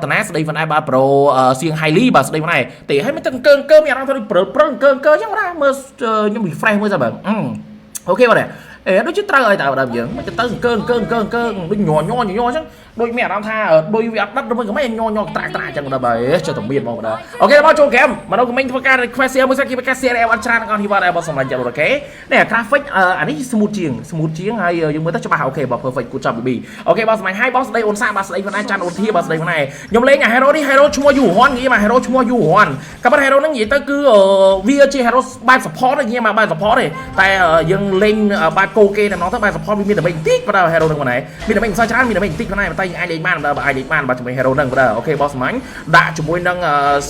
តនាស្ដីvon ai បាទ Pro សៀង Highly បាទស្ដីvon ai ទេហើយមិនទាំងកើមានអារម្មណ៍ថាប្រើកើចឹងណាមើលខ្ញុំ refresh មួយសិនបាទអូខេបាទដូចជាត្រូវឲ្យតើដល់យើងមិនទៅកើដូចញ័រចឹងដូចមានអារម្មណ៍ថាដូចវាអត់ដិតឬមិនក៏មិនញ័រត្រាក់ចឹងដល់បាទចុះតែមានមកបាទអូខេបងចូលហ្គេមមកដល់កុំធ្វើការ request share មួយសិនគេការ share អត់ច្រើនអត់ហ៊ីវ៉ាដែរបងសម្រាប់ចាំអូខេនេះ graphic អានេះ smooth ជាងហើយយើងមើលទៅច្បាស់អូខេបង perfect good job baby អូខេបងសម្រាប់ហើយបងស្ដីអូនសាបាទស្ដីvon aiចាន់អូនធាបាទស្ដីvon aiខ្ញុំលេងអា hero នេះ hero ឈ្មោះយូហននិយាយមក hero ឈ្មោះយូហនក៏ប៉ុន្តែ hero ហ្នឹងនិយាយទៅគឺវាជា hero បែប support និយាយមកបែប support ទេតែយើងលេងបែបគោគេតែម្ដងទៅបែប support វាមានតែបន្តិចបាទ hero ហ្នឹងបងឯងមានតែមិនសោះច្រើនមានតែបន្តិចបងឯងតែអាចលេងបានបាទអាចលេងបានបាទជាមួយ hero ហ្នឹងបាទអូខេបងសម្រាប់ដាក់ជាមួយនឹង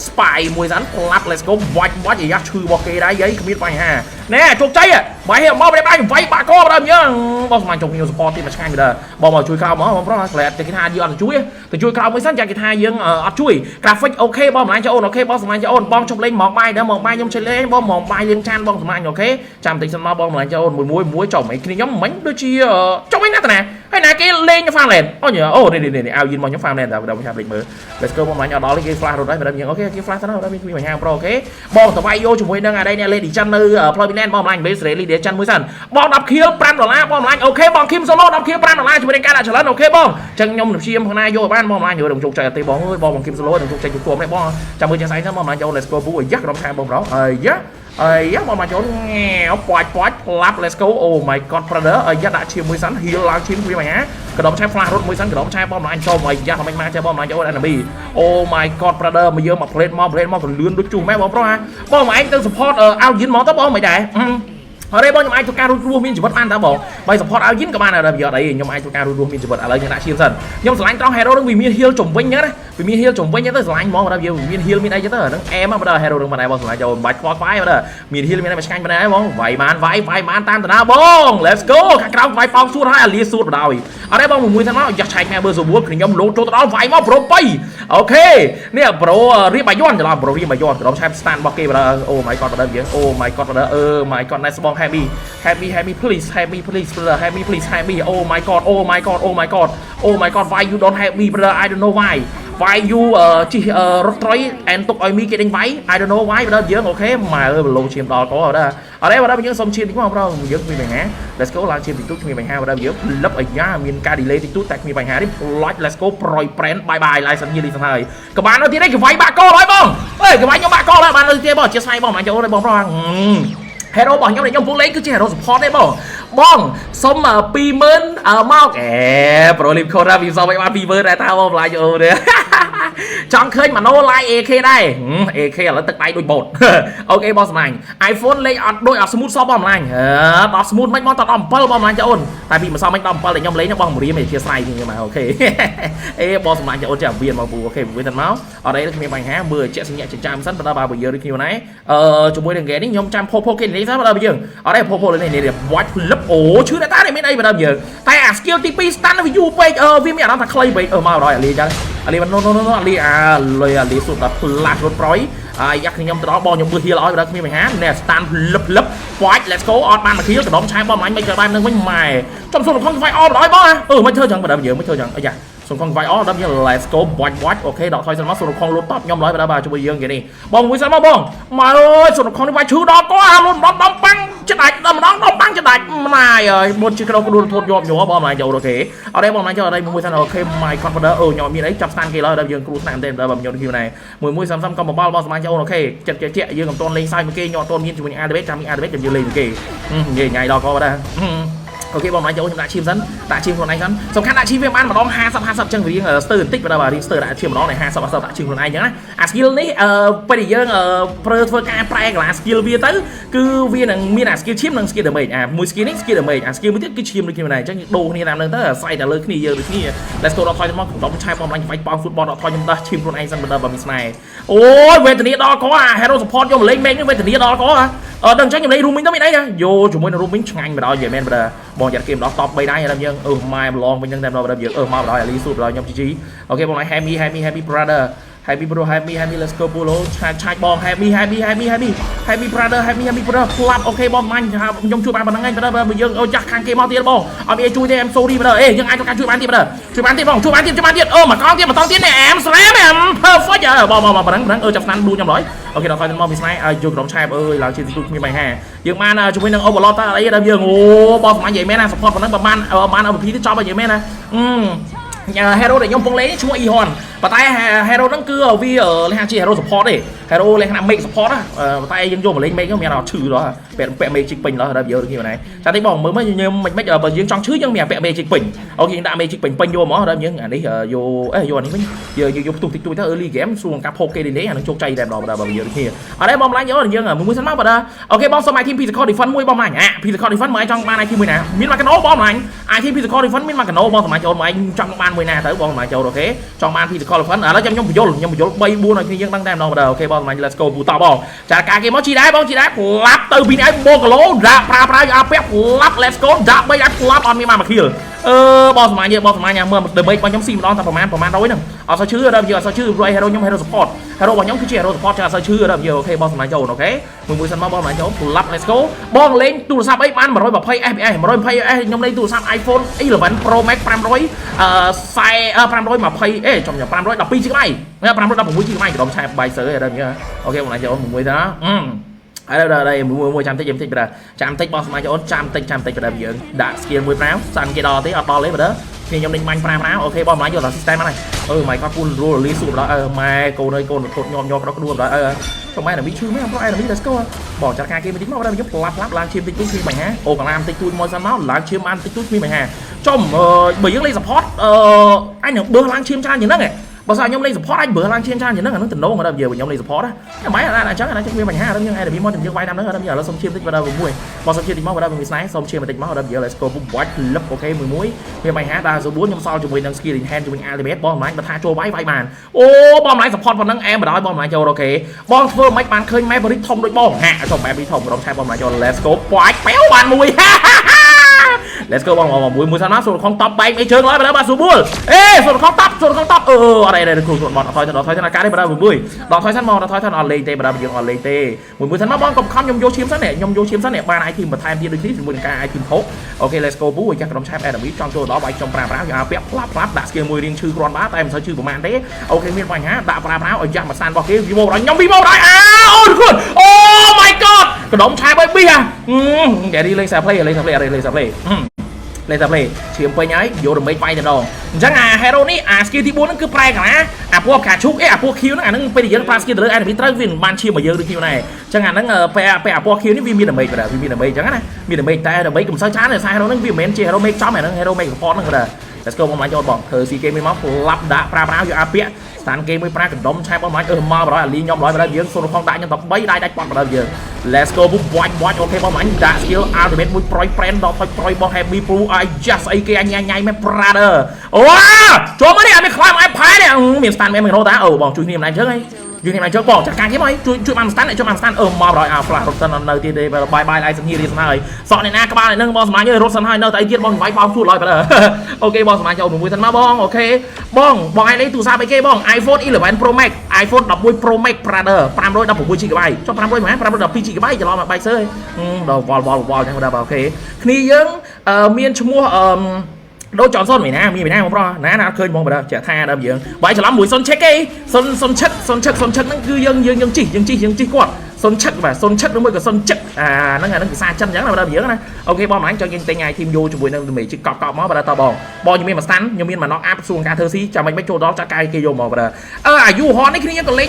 spy មួយសិនផ្លាប់ let's go វាច់អាយ៉ាឈឺរបស់គេដែរយាយគ្មានបញ្ហាណែជោគជ័យបាយមកមិនបាច់វាយបាក់កបាទយើងបងសម្រាប់ជុំខ្ញុំ support ទីមួយឆ្ងាញ់បាទបងមកជួយក្រោមបងប្រុសស្លែតតែគេថាយើងអត់ជួយទៅជួយក្រោមមួយសិនចាគេថាយើងអត់ជួយ graphic អូខេបងសម្រាប់អូនអូខេបងសម្រាប់អូនបងជុំលេងមកបាយដែរមកបាយខ្ញុំជួយលេងបងមកបាយលេងចានបងសម្រាប់អូខេចាំបន្តិចសិនមកបងសម្រាប់អូនមួយចុំអីគ្នាខ្ញុំមិញដូចជាចុំឯណាតាណាហើយណាគេលេង farmland អូនេះឲ្យយិនមកខ្ញុំ farmland តែខ្ញុំចាំលេខមើល let's go បងសម្រាប់អត់ដល់គេ flash រត់ហើយបាទយើងអូខេគេ flash ទៅដល់មានបញ្ហាប្រូអូខេបងតវាយយកជាមួយនឹងអានេះអ្នកលេង Legend នៅ Prominent បងសម្រាប់ base rally Legend មួយសិនបង10 kill 5 ដុល្លារបងសម្រាប់អូខេបង Kim Solo 10 kill 5 ដុល្លារជាមួយនឹងការដាក់ challenge អូខេបងអញ្ចឹងខ្ញុំព្យាយាមខាងណាយកបានបងសម្រាប់យកជោគជ័យអត់ទេបងអើយបង Kim Solo នឹងជោគជ័យជួបគួរនេះបងចាំមើលចាស់ស្អីទៅបងសម្រាប់យក let's go ពូអាយ៉ាក្រុមខែបងប្រុសអាយ៉ាបងមកចូលប៉ាច់ផ្លាប់ let's go oh my god brother អាយ៉ាដាក់ឈាមមួយសិន heal ឡើងឈាមវាបញ្ហាក្ដុំឆាយ flash រត់មួយសិនក្ដុំឆាយបងម្លាញ់ចូលអាយ៉ាមិនមកចេះបងម្លាញ់ចូល enemy oh my god brother មកយើងមក plate មកលឿនដូចជុះម៉ែបងប្រុសបងមកឯងទៅ support ឲ្យយិនមកទៅបងមិនដែរហើយបងខ្ញុំអាចធ្វើការរស់មានជីវិតបានតើបងបើ support ឲ្យយិនក៏បានដែរប្រយោជន៍អីខ្ញុំអាចធ្វើការរស់មានជីវិតឥឡូវខ្ញុំដាក់ឈាមសិនខ្ញុំឆ្លាញ់ត្រង់ hero នឹងវាមាន heal ចំវិញហ្នឹងណាវាមាន heal ចំវិញទៅឆ្លាញ់ហ្មងបើយើងមាន heal មានអីទៅហ្នឹងអែមបើ hero នឹងមិនដែរបងឆ្លាញ់ចូលបាច់ខ្វល់ខ្វាយបើមាន heal មានអីឆ្ងាញ់បើដែរបងវាយបានតាមតាណាបង let's go ខាងក្រៅវាយប៉ោងសួតហើយអាលីសួតបដ ாய் អត់ទេបងមួយសិនមកយ៉ាស់ឆែកគ្នាបើសួតខ្ញុំលោចូលទៅដល់វាយមកប្រូ3អូខេនេះប្រូរៀបបាយ័នច្រឡំប្រូរៀបបាយ័នក្រុមឆែប stand របស់គេបើអូ my god បើយើងអូ my god បើmy god nice បង happy please brother happy please happy oh my god why you don't have me brother I don't know why you ជីរត់ត្រយ and ទុកឲ្យមីគេដេញវាយ I don't know why បើយើងអូខេម៉ែបលោឈាមដល់កអត់ទេអត់ទេបើយើងសុំឈាមតិចមកបងយើងមានបញ្ហា let's go ឡើងឈាមតិចគ្មានបញ្ហាបើយើងលឹបអាយ៉ាមានការ delay តិចតែគ្មានបញ្ហាទេ like let's go ប្រយ brand bye bye ឡាយសិនយីសិនហើយក៏បាននៅទីនេះគេវាយបាក់កហើយបងអេគេវាយខ្ញុំបាក់កហើយបាននៅទីបងជាស្អីបងមិនចូលទេបងប្រុសhero របស់ខ្ញុំខ្ញុំពុកលេងគឺជា hero support ទេបងសុំ 20000 មកប្រូលីបខូរ៉ាវាសុំឲ្យបាន 20000 ដែរតើបងឡាយអូទេចង់ឃើញម៉ាណូ like AK ដែរ AK ឥឡូវទឹកដៃដូចបូតអូខេបងសម្លាញ់ iPhone លេងអត់ដូចអត់ smooth សោះបងសម្លាញ់ដល់ smooth មិនមកដល់17បងសម្លាញ់ចាអូនតែពីមិនសោះមិនដល់17តែខ្ញុំលេងបងរៀមជាស្រ័យខ្ញុំមកអូខេបងសម្លាញ់ចាអូនចាវាមកពូអូខេវាទៅមកអត់អីគ្មានបញ្ហាមើលជាក់សញ្ញាចិញ្ចាមសិនបើដល់បើយើងដូចគ្នាណែជាមួយនឹងគេនេះខ្ញុំចាំផុសគេនេះសិនបើដល់យើងអត់ទេផុសលេងនេះវាច់លឹបអូឈឺតែតាមានអីបើដល់យើងតែអា skill ទី2 stand វាយូរពេកវាមានអារម្មណ៍ថាខ្លីពេកមកដល់អាលីចឹងអាលីno អាលីអាលីសុទ្ធតែផ្លាស់រត់ប្រយយ៉ាក់ខ្ញុំទៅដល់បងខ្ញុំមើលហៀលឲ្យបើគ្មានបញ្ហាណែ stand លឹបវាច់ let's go អត់បានមកហៀលកណ្ដុំឆាយបងអញមិនក៏បែបនឹងវិញម៉ែចំសុំខំវាយអស់ដល់បងមិនធ្វើចឹងបើយើងមិនធ្វើចឹងអាយ៉ាសុំខំវាយអស់ដល់យើង let's go វាច់អូខេដកថយសិនមកសុំខំលូតតបខ្ញុំឡើយបើជួយយើងគេនេះបងមួយសិនមកបងម៉ែអើយសុំខំនេះវាយឈឺដល់ក៏លូតដល់ប៉ាំងច្ដាច់ដល់ម្ដងដល់ប៉ាំងច្ដាច់ម៉ែអើយមុនជាក្រោកដួលធូតយកបងម្លាញ់ចូលអូខេអត់ទេបងម្លាញ់ចូលអត់ទេមួយសិនអូខេ my confidence ខ្ញុំមានអីចាប់ស្តានគេឡើយដល់យើងគ្រូស្នាក់មែនទេដល់បើខ្ញុំនេះមួយសាំកំបបល់បងសម្លាញ់ចូលអូខេចិត្តជាយើងកំតនលេងសើចមួយគេខ្ញុំអត់តមានជាមួយនឹង ADB ចាំមាន ADB ខ្ញុំលេងមួយគេនិយាយញ៉ៃដល់ក៏ដែរអូខេបងម្លាញ់ចូលខ្ញុំដាក់ឈាមសិនដាក់ឈាមខ្លួនឯងសិនសំខាន់ដាក់ឈាមវាបានម្ដង50ចឹងរៀងស្ទើរបន្តិចបើរៀងស្ទើរដាក់ឈាមម្ដងនៃ50ដាក់ឈាមខ្លួនឯងចឹងណាអា skill នេះពេលដែលយើងប្រើធ្វើការប្រែកន្លះ skill វាទៅគឺវានឹងមានអា skill ឈាមនិង skill damage មួយ skill នេះ skill damage អា skill មួយទៀតគឺឈាមដូចគ្នាដែរអញ្ចឹងដូរគ្នាតាមនឹងទៅអាស្រ័យតែលើគ្នាយើងដូចគ្នា let's go ដល់ថយមកខ្ញុំឆាយបងម្លាញ់វាយប៉ោង football ដល់ថយខ្ញុំដាស់ឈាមខ្លួនឯងសិនបើមានស្នេហ៍អូយវេទនាដល់ក៏អា hero support ខ្ញុំលេងមេងវេទនាដល់ក៏ដល់អញ្ចឹងខ្ញុំលេង rooming ទៅមានអីណាយោជាមួយនឹង rooming ឆ្ងាញ់ម្ដងយេមែនបើបងចាត់គេម្ដង top 3ដែរដល់យើងម៉ែម្លងវិញហ្នឹងតែដល់យើងមកដល់អាលីស៊ូដល់ខ្ញុំ GG អូខេបងឯង happy brother Happy bro Happy let's go bro ឆាយបង Happy brother Happy brother ផ្លាប់អូខេបងមាញ់ខ្ញុំជួយបានប៉ុណ្្នឹងឯង brother បើយើងចាស់ខាងគេមកទៀតបងអត់មានជួយទេ I'm sorry brother អេយើងអាចជួយបានទៀត brother ជួយបានទៀតបងជួយបានទៀតអូមកកងទៀតនេះ I'm slam em perfect បងប៉ុណ្្នឹងចាប់ស្នានឌូខ្ញុំឡើយអូខេដល់ហើយមកពីស្នៃឲ្យយកក្រុមឆែបអើយឡើងជាទូគ្មានបញ្ហាយើងបានជាមួយនឹង overlord តើអីដល់យើងអូបងសម្រាប់និយាយមែនណា support ប៉ុណ្ណឹងបាន MVP ទៅចប់ហើយនិយាយមែនណាhero ដែលខ្ញុំពងលេងឈ្មោះ Ehon ប៉ុន្តែ hero ហ្នឹងគឺវាលះជា hero support ទេ hero លះណា make support ណាប៉ុន្តែយើងយកមកលេង make ហ្នឹងមានអត់ឈឺដល់ពាក់ magic ពេញដល់ដល់យើងគ្នាណាចាតិចបងមើលមើលយើងមិនបើយើងចង់ឈឺយើងមានពាក់ magic ពេញអូខេយើងដាក់ magic ពេញយកហ្មងដល់យើងអានេះយកអានេះវិញយកផ្ទុះតិចតួចទៅ early game សួរការផោកគេនេះអានឹងជោគជ័យតែម្ដងបើយើងគ្នាអត់ទេបងម្លាញ់យើងមួយសិនមកបើអូខេបងសុំ team physical defense មួយបងម្លាញ់physical defense មកឲ្យចង់បាន team មួយណាមានមកកណូបងម្លាញ់ team physical defense មានមកកណូបងសម្រាប់ចូលមកឯងចង់បានមួយណាទៅបងសម្រាប់ចូលអូខេចង់បាន physical defense ឥឡូវខ្ញុំបញ្យល់3 4ឲ្យគ្នាយើងដឹងតែម្ដងបើអូខេបងសម្រាប់ let's go ពូតបងចាការគេមកជីដែរបងជីដែរផ្លាប់ទៅពីនេះបងគីឡូដាក់ប្រើយកអាពាក់ផ្លាប់ let's go ដាក់3ឲ្យផ្លាប់អត់មានបានមកខៀលបងសម្រាប់យើងបងសម្រាប់ញ៉ាំមើលដើម្បីបងខ្ញុំស៊ីម្ដងតែប្រហែល100ហ្នឹងអត់សូវឈឺដល់យើងអត់សូវឈឺព្រោះ hero ខ្ញុំ hero support hero របស់ខ្ញុំគឺជា hero support ចាអត់សូវឈឺដល់យើងអូខេបងសម្រាប់ចូលអូខេមួយសិនមកបងសម្រាប់ចូលផ្លាប់ let's go បងលេងទូរស័ព្ទអីបាន120 fps ខ្ញុំលេងទូរស័ព្ទ iPhone 11 Pro Max 520 ចំ512 GB 516 GB ក្រុមឆែបបាយសើដល់យើងអូខេបងសម្រាប់ចូលមួយទៅណាđây mua chạm tích bữa chạm tích boss mai cho chạm tích bữaយើងដាក់ skill មួយ5សាន់គេដល់ទេអត់ដល់ទេបើខ្ញុំខ្ញុំលេងបាញ់5អូខេបងម្លាញ់យកដល់ system ហ្នឹងម៉ៃគាត់គូល release សួរដល់ម៉ែកូនអើយកូនរត់ញោមក្រោកដួលដល់ចាំម៉ែណាមីឈឺមែនបង enemy let's go បងចាត់ការគេមួយតិចមកដល់ខ្ញុំផ្លាប់ឡើងឈាមតិចគ្មានបញ្ហាអូកាឡាមតិចទួយមកសិនមកឡើងឈាមបានតិចទួយគ្មានបញ្ហាចំបើយើងលេង support អញនឹងបើឡើងឈាមច្រើនជាងហ្នឹងបើសិនខ្ញុំលេង support អាចបើឡើងឈាមច្រើនជាងហ្នឹងអានឹងតំណងដល់យើងខ្ញុំលេង support ណាម៉ែអញ្ចឹងមានបញ្ហាដល់យើង enemy មកយើងវាយតាមហ្នឹងដល់យើងឥឡូវសុំឈាមតិចបើដល់មួយបងសុំឈាមតិចមកដល់មានស្នៃសុំឈាមបន្តិចមកដល់យើង let's go ពុំ watch លឹបអូខេមួយមានបញ្ហាដល់04ខ្ញុំសល់ជាមួយនឹង skill enhance ជាមួយ ultimate បងម្លាញ់បើថាចូលវាយបានអូបងម្លាញ់ support ប៉ុណ្ណឹងអែមបណ្ដោយបងម្លាញ់ចូលអូខេបងធ្វើមិនបានឃើញ map ធំដូចបងហាក់ចុះ map ធំរំឆែបងម្លាញ់ចូល let's go ប៉ាច់ប៉ែវបានមួយ let's go បងមួយសិនមកសូនខំតបបែកអីជើងឡើយបើបាទស៊ូប៊ូលសូនខំតបអត់អីគ្រូសូនបត់ថយទៅណាការនេះបើមួយដល់ថយសិនមកដល់ថយសិនអត់លេងទេបើយើងអត់លេងទេមួយសិនមកបងកុំខំខ្ញុំយកឈាមសិននេះខ្ញុំយកឈាមសិននេះបានអាយធីមបន្ថែមទៀតដូចនេះជាមួយនឹងការអាយធីមហុកអូខេ let's go ពូឲ្យចាស់ក្រុមឆែប enemy ចង់ចូលដល់វាយចំ5យកអាពាក់ផ្លាប់ដាក់ skill មួយរៀងឈឺគ្រាន់បាទតែមិនសូវឈឺប្រហែលទេអូខេមានបញ្ហាដាក់5ឲ្យចាស់មួយសានរបស់គេវីវដល់ខ្ញុំវីវដល់អូខ្លួនអូ my god ក្រុមឆែបឲ្យប៊ីគេរីលេងសាផ្លេលេងសាផ្លេលេងសាផ្លេឈាមពេញហើយយករំមេចវាយតែម្ដងអញ្ចឹងអា hero នេះអា skill ទី4ហ្នឹងគឺប្រែកាណាអាពួកកាឈុកអាពួក Q ហ្នឹងអាហ្នឹងពេលយើងប្រើ skill ទៅលើ enemy ត្រូវវាមិនបានឈាមមកយើងដូចគ្នាដែរអញ្ចឹងអាហ្នឹងពេលអាពួក Q នេះវាមាន damage បាទវាមាន damage អញ្ចឹងណាមាន damage តែ damage កុំសូវច្រើនទេសារ hero ហ្នឹងវាមិនមែនជា hero make ចំអាហ្នឹង hero make support ហ្នឹងបាទ let's go បងមកចូលបងធ្វើ CK មួយមកផ្លាប់ដាក់5យកអាពាក់ស្តានគេមួយប្រាកណ្ដុំឆែបបងមកមក100អាលីខ្ញុំ100បើយើងសូនខំដាក់ខ្ញុំ13ដាច់ប៉ត់បើយើង let's go ពុក watch អូខេបងមកដាក់ skill ultimate មួយប្រយ friend ដល់ថយប្រយបង happy pro I just អីគេអញញ៉ៃមែន brother អូចូលមកនេះអត់មានខ្លាមអែផែនេះមានស្តានមែនមិនរត់តាបងជួយគ្នាមិនដែរអញ្ចឹងហីយើងនេះមកជើងបងចាត់ការគេមកជួយបានស្តានជួយបានស្តានមក100អា flash រត់សិននៅទៀតទេបាយឡាយសង្ហីរៀនសិនហើយសក់អ្នកណាក្បាលនេះនឹងបងសម្លាញ់រត់សិនហើយនៅតែអីទៀតបងវាយបោកជួលហើយបើអូខេបងសម្លាញ់ចូលមួយសិនមកបងអូខេបងឯនេះទូរស័ព្ទអីគេបង iPhone 11 Pro Max iPhone 11 Pro Max brother 516 GB ចុះ500ហ្មង512 GB ច្រឡំមកបែកសើដល់វល់ចឹងដល់អូខេគ្នាយើងមានឈ្មោះដូចចន់សុនមានណាបងប្រុសណាអត់ឃើញបងបើចាក់ថាដល់យើងបាយច្រឡំមួយសុនឆិកឯងសុនឆិកហ្នឹងគឺយើងជីគាត់សុនឆិកបាទសុនឆិកឬមួយក៏សុនចឹកហ្នឹងភាសាចិនអញ្ចឹងណាបើយើងណាអូខេបងម្លាញ់ចង់យើងទិញអាយធីមយូជាមួយនឹងមេជីកកប់មកបើតបងខ្ញុំមានមួយស្តាន់ខ្ញុំមានមួយណកអាប់សួងការធ្វើស៊ីចាំមិនចូលដល់ចាក់កាយគេយកមកបើអាយុហននេះគ្នាក៏លេង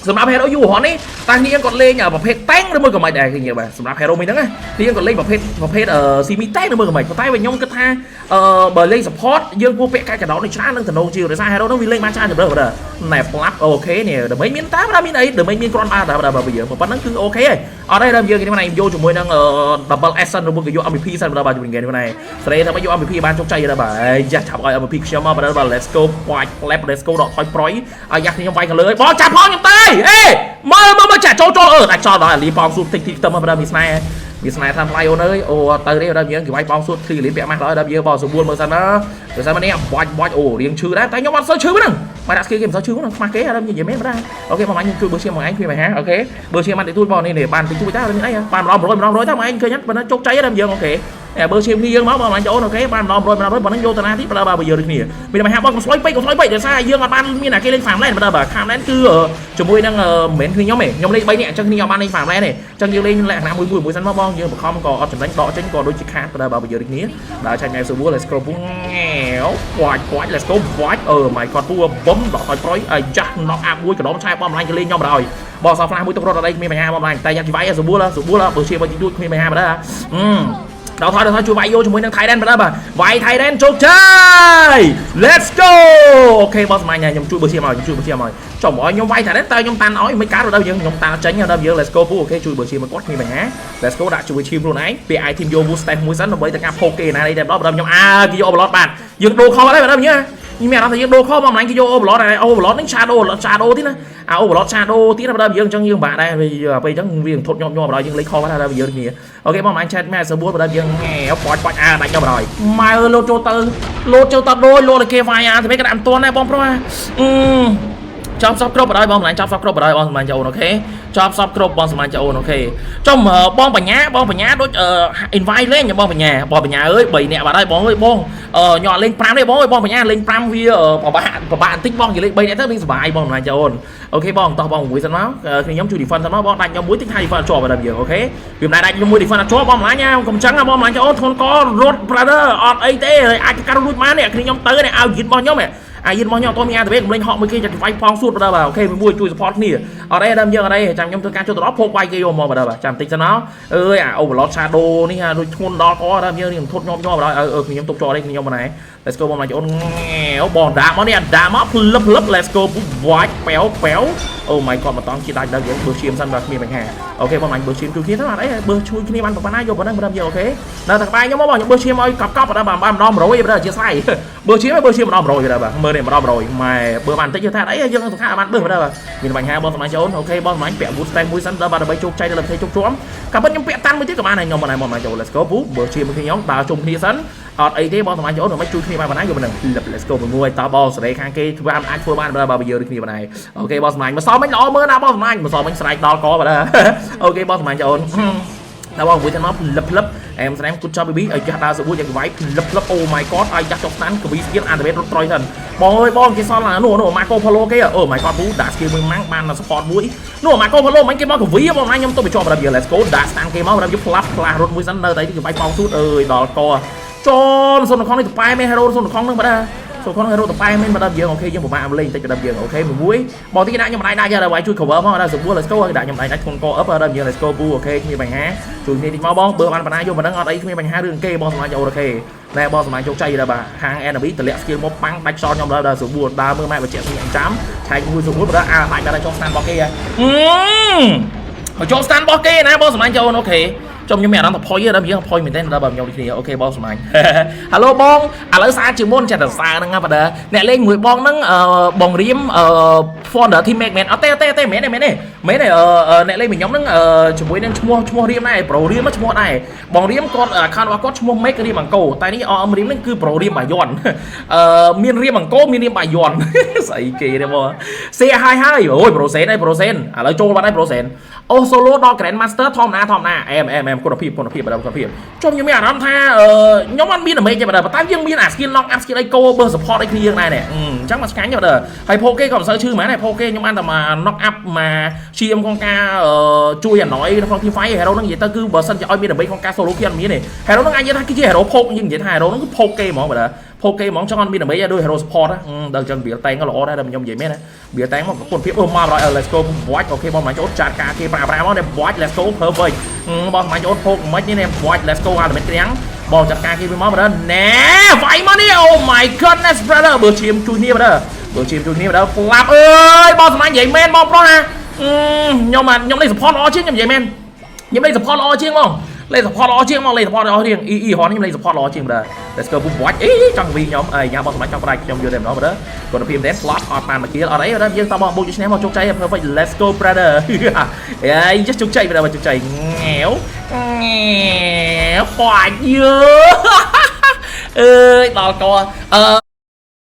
សម្រាប់ hero យូរហននេះតាគ្នាគាត់លេងប្រភេទតែងឬមួយក៏មិនដែរគ្នាបាទសម្រាប់ hero មីហ្នឹងគ្នាគាត់លេងប្រភេទស៊ីមីតែងឬមួយក៏មិនប៉ុន្តែខ្ញុំគិតថាបើលេង support យើងគួរពាក់កាយកដោនេះច្រើននឹងតំណងជាដោយសារ hero ហ្នឹងវាលេងបានច្រើនជម្រើសបាទណែផ្លាប់អូខេនេះដើម្បីមានតែបាទមានអីដើម្បីមានគ្រាន់បាទបើយើងប៉ុណ្ណឹងគឺអូខេហើយអត់ទេដល់យើងគេនេះយកជាមួយនឹង double action ឬមួយក៏យក MVP សិនបាទជាមួយគេនេះស្រីថាយក MVP បានជោគជ័យដែរបាទយ៉ាឆាប់ឲ្យ MVP ខ្ញុំមកបាទ let's go watch clap let's go ដកថយប្រយឲ្យយ៉ាខ្ញុំវាយទៅលើបងចាប់ផងខ្ញុំទៅមើលចាចូលដាច់ចោលដល់លីប៉ងស៊ូតិចទៅមកបាទមានស្នេហ៍ មានស្នេហ៍តាមថ្លៃអូនអើយអូទៅនេះដល់យើងគេវាយបងសួតគ្លីលៀនពាក់ម៉ាស់ដល់យើងបងសម្បួលមើលសិនណាដោយសារនេះបាច់អូរៀងឈឺដែរតែខ្ញុំអត់សូវឈឺហ្នឹងមកដាក់ស្គីគេមិនសូវឈឺហ្នឹងខ្មាស់គេអត់និយាយមែនបាទអូខេបងអញជួយបើឈាមបងឯងគ្មានបញ្ហាអូខេបើឈាមបានតិចតួចបងនេះបានតិចតួចតែមានអីបាន100 100 100ទៅបងឯងឃើញប៉ុណ្ណឹងជោគជ័យដល់យើងអូខេបើឈាមគ្នាយើងមកបងអញចូលអូខេបាន100 100 100ប៉ុណ្ណឹងយកតាណាទីបើបើយើងដូចគ្នាមានបញ្ហាបងកុំស្លុយពេកដោយសារយើងអត់បានមានអាគេលេងហ្វាមឡែនបើខាំឡែនគឺជាមួយនឹងមិនមែនគ្នាខ្ញុំទេខ្ញុំលេង3នាក់អញ្ចឹងគ្នាអត់បានលេងហ្វាមឡែនទេអញ្ចឹងយើងលេងលក្ខណៈមួយសិនមកបងយើងបង្ខំក៏អត់ចំណេញដកចេញក៏ដូចជាខាតបើបើយើងដូចគ្នាដល់ឆាញ់ញ៉ៃស៊ូបួល let's go ពុងងាវខ្វាច់ let's go ខ្វាច់my god ពូបំដកឲ្យប្រយអាយ៉ាស់ knock up មួយកណ្ដុំឆែបងម្លាញ់គេលេងខ្ញុំបណ្ដោយបងសោះផ្លាស់មួយទឹករត់អត់អីគ្មានបញ្ហាបងម្លាញ់តែយ៉ាក់ជីវាយស៊ូបួលបើជាបើទីទួចគ្មានបញ្ហាបណ្ដោយដល់ថយជួយវាយយកជាមួយនឹង Thailand បណ្ដោយបាទវាយ Thailand ជោគជ័យ let's go អូខេបងស្មាញ់ខ្ញុំជួយបើជាមកជួយបើជាមកចុះមកខ្ញុំវាយ Thailand តើខ្ញុំតាន់ឲ្យមិនកើតដល់យើងខ្ញុំតាន់ចេញដល់យើង let's go ពូអូខេជួយបើជាមកគាត់គ្មានបញ្ហា let's go ដាក់ជួយឈីមខ្លួនឯងពេល i team យក boost step មួយសិនដើម្បីតែការផូកគេណានេះតែដល់ខ្ញុំគេយក overload បាទយើងដូរខលហើយបាទខ្ញុំមានអារម្មណ៍ថាយើងដូរខលមកម្លាញ់គេយក overload ហើយ overload នឹង shadow ទីណាoverload shadow ទីណាបាទយើងអញ្ចឹងយើងបាក់ដែរពេលអញ្ចឹងវាធត់ញាប់ដល់យើងលេខខលដែរយើងគ្នាអូខេបងម្លាញ់ chat មែនសបួលបាទយើងបាច់ដាច់ខ្ញុំហើយម៉ៅលោតចូលទៅដូចលោតឲ្យគេវាយតែមិនក៏ដាក់មិនទាន់ដែរបងប្រុសចាប់សពគ្រប់បណ្ដោយបងម្លាញ់ចាប់សពគ្រប់បណ្ដោយបងសម្លាញ់ចូលអូខេចាប់សពគ្រប់បងសម្លាញ់ចូលអូខេចំបងបញ្ញាដូចinvite លេងបងបញ្ញាអើយ3នាក់បាត់ហើយបងអើយបងញ៉ាំលេង5ទេបងអើយបងបញ្ញាលេង5វាពិបាកបន្តិចបងនិយាយលេង3នាក់ទៅលេងសុបាយបងសម្លាញ់ចូលអូខេបងតោះបងមួយសិនមកខ្ញុំជួយ defend សិនមកបងដាច់ខ្ញុំមួយតិចថា defend ជាប់ដល់យើងអូខេវាមិនដាច់ខ្ញុំមួយ defend ជាប់បងម្លាញ់កុំចឹងបងម្លាញ់ចូលធនករត់ brother អត់អីទេអាចកាត់រួចបាននេះខ្ញុំទៅនេះឲ្យយឺតរបស់ខ្ញុំអាយិនមកខ្ញុំអត់ទាន់មានអាទៅវិញកុំលេងហក់មួយគេចាវាយផងសួតបាទអូខេមួយជួយ support គ្នាអត់អីដល់យើងអត់អីចាំខ្ញុំធ្វើការចូលទៅដល់ភោគវាយគេយកមកបាទចាំតិចសិនមកអើយអា overload shadow នេះដូចធ្ងន់ដល់កដល់យើងនេះធត់ញាប់បាទខ្ញុំទុកចោលនេះខ្ញុំមិនដែរ let's go បងមកអូនបងដាក់មកនេះដាក់មកផ្លឹប let's go វាច់ប៉ែវអូ my god មកតង់ជាដាច់ដល់យើងបើឈាមសិនបាទគ្មានបញ្ហាអូខេបងមកបើឈាមជួយគ្នាទៅអត់អីបើជួយគ្នាបានប៉ុណ្ណាយកប៉ុណ្ណឹងបាទយើងអូខេនៅតែក្បែរខ្ញុំមកបងខ្ញុំបើឈាមឲ្យកប់បាទម្ដង100បាទអធិស្ឋានបើឈាមម្ដង100បាទមើលនេះម្ដង100ម៉ែបើបានតិចយកថាអីយើងសង្ឃាបានបើបាទមានបញ្ហាបងសម្លាញ់ចូលអូខេបងសម្លាញ់ពាក់ boost tank មួយសិនដល់បាទដើម្បីជោគជ័យដល់ប្រទេសជោគជាំក៏ប៉ុន្តែខ្ញុំពាក់តាន់មួយទៀតក៏បានដែរខ្ញុំមិនដែរបងសម្លាញ់ចូល let's go ពូបើឈាមមួយខ្ញុំដើរជុំគ្នាសិនអត់អីទេបងសម្លាញ់ចូលដើម្បីជួយគ្នាបានប៉ុណ្ណាយកប៉ុណ្ណឹង let's go មួយតបងសេរីខាងគេធ្វើអាចធ្វើបានបាទបើយើងដូចគ្នាប៉ុណ្ណាអូខេបងសម្លាញ់មកសោមិញល្អមើលណាបងសម្លាញ់មកសោមិញស្រែកដល់កបាទអូខេបងសម្លាញ់ចូលដល់បងមួយទៅមកផ្លឹបអែមស្រាមគូចប់ប៊ីឲ្យចាស់ដើរសបួរយ៉ាងវាយផ្លឹបអូ my god ឲ្យចាស់ចុកស្តានកវីស្គៀនអានទៅរត់ត្រយសិនបងអើយបងគេសល់នោះម៉ាកូផូឡូគេអូ my god ពូដាក់ skill មួយម៉ាំងបាន support មួយនោះម៉ាកូផូឡូមិញគេមកកវីបងណាខ្ញុំទៅបញ្ចប់របស់ let's go ដាក់ស្តានគេមករាប់យកផ្លាស់រត់មួយសិននៅតែគេវាយប៉ោងស៊ូតអើយដល់កចូលសុនខំនេះទៅប៉ែមែនហេរ៉ូសុនខំនឹងបាទសុនខំហេរ៉ូទៅប៉ែមែនបាទយើងអូខេយើងពិបាកលេងតិចបាទយើងអូខេមួយបងទីដាក់ខ្ញុំដាក់យកឲ្យជួយ cover ផងដល់សបួរ let's go ដាក់ខ្ញុំដាក់ធុនក up ដល់យើង let's go ពូអូខេគ្មានបញ្ហាជួយគ្នាតិចមកបងបើបានបណ្ណាយកប៉ុណ្ណឹងអត់អីគ្មានបញ្ហារឿងគេបងសម្លាញ់អូខេណែបងសម្លាញ់ជោគជ័យដល់បាទខាង enemy តម្លាក់ skill មកប៉ាំងដាច់ shot ខ្ញុំដល់សបួរដើរមើលម៉ែបច្ចេកវិទ្យាចាំឆែកមួយសបួរបាទដាច់ដល់ចុះស្តានរបស់គេចុះស្តានរបស់គេណាបងសម្លាញ់ចូលអូខេខ្ញុំមានអារម្មណ៍ថាផុយដល់យើងផុយមែនទេដល់ខ្ញុំដូចគ្នាអូខេបងសម្លាញ់ Hello បងឥឡូវសារជាមុនចាត់សារហ្នឹងបាទអ្នកលេងមួយបងហ្នឹងបងរៀមfounder team make មែនអត់ទេមែនទេអ្នកលេងមួយខ្ញុំហ្នឹងជាមួយនឹងឈ្មោះរៀមដែរប្រូរៀមឈ្មោះដែរបងរៀមគាត់ account របស់គាត់ឈ្មោះ make រៀមអង្គរតែនេះអមរៀមហ្នឹងគឺប្រូរៀមបាយ័នមានរៀមអង្គរមានរៀមបាយ័នស្អីគេទេបងសេហើយអូយប្រូសេនឥឡូវចូលបាត់ហើយប្រូសេនអូ solo ដល់ Grand Master ធម្មតាអែមគុណភាពបាទគុណភាពចុះខ្ញុំមានអារម្មណ៍ថាខ្ញុំអត់មាន damage ទេបាទតែយើងមានអា skill knock up skill អី go បើ support អីគ្នាយើងដែរនេះអញ្ចឹងមកស្កាញ់បាទហើយ Poke ក៏មិនសូវឈឺហ្មងដែរ Poke ខ្ញុំបានតែមក knock up មកឈាមក្នុងការជួយអណយក្នុង team fight hero ហ្នឹងនិយាយទៅគឺបើសិនជាឲ្យមាន damage ក្នុងការ solo គេអត់មានទេ hero ហ្នឹងអាចនិយាយថាគឺជា hero Poke យើងនិយាយថា hero ហ្នឹងគឺ Poke ហ្មងបាទPoke ហ្មងចង់អត់មាន damage ដូច hero support ដល់ចឹង build tank ក៏ល្អដែរខ្ញុំនិយាយមែនណា build tank មកគុណភាពមកដល់ let's go watch អូខេបងមកចូលចាត់ការគេ5មកនេះ watch let's go perfect បងមកចូល Poke មិននេះ watch let's go អា damage ក្រាំងបងចាត់ការគេវាមកបាទណែវាយមកនេះ oh my goodness brother បើឈាមជួយគ្នាបាទផ្លាប់អើយបងសម្លាញ់និយាយមែនបងប្រុសណាខ្ញុំលេង support ល្អជាងខ្ញុំនិយាយមែនខ្ញុំលេង support ល្អជាងបងលេង support ល្អជាងមកលេង support ល្អជាងអ៊ីហនខ្ញុំលេង support ល្អជាងបាទ let's go ពុំ watch ចង់វីខ្ញុំញ៉ាំបងសម្លាញ់ចង់ប្រាច់ខ្ញុំយល់តែម្ដងបាទគាត់ភាពតែ slot អត់បានមកគៀលអត់អីបាទយើងតបមកបុកឆ្នាំមកជោគជ័យ perfect let's go brother ជោគជ័យបាទជោគជ័យងាវ quả dứa ơi bảo có